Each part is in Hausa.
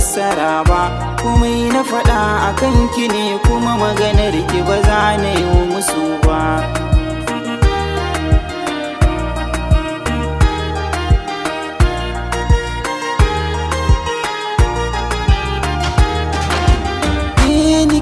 fassara ba. Komai na faɗa akan ki ne, kuma maganar ki ba za na yi musu ba.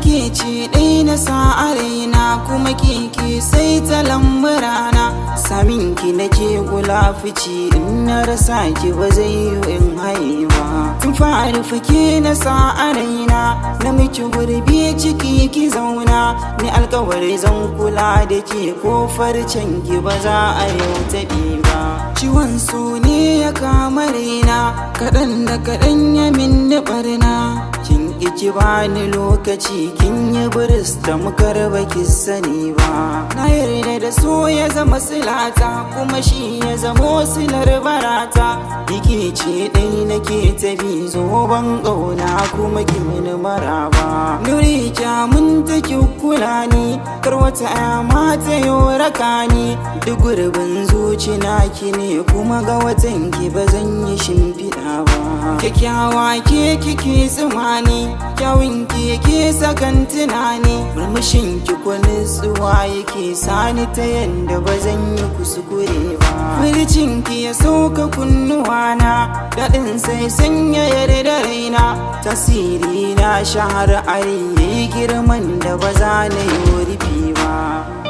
Ke ce ɗai na sa a raina, kuma keke sai ta lamurana. Samin ki nake kula fici, in na rasa ki ba zai yi in haye ba. Tun fari fake na sa a raina, na miki gurbi ciki ki zauna. Ni alkawari zan kula da ke, ko farcen ki ba za a yau taɓi ba. Ciwon so ne ya kama raina, kaɗan da kaɗan ya min ɓarna. Kin ki bani lokaci, kin yi buris da mukar baki sani ba. Na yarda da so ya zama silata, kuma shi ya zamo silar barata. Yake ce ɗai nake ta bi zoben ƙauna, kuma ki mini maraba. Nuri kyamun ta ki kula ni, kar wata mata yau raka ni. Duk gurbin zuci naki ne, kuma ga watan ki ba zan yi shimfiɗa ba. Kyakkyawa ke kike tsimani, kyawun ki yake sakan tunani. Murmushin ki nutsuwa yake sani, ta yanda ba zan yi kuskure ba. Furcin ki ya sauka kunnuwana, daɗin sai sanya yarda raina. Tasiri na shahar yayi girman da ba za na yi rufi ba.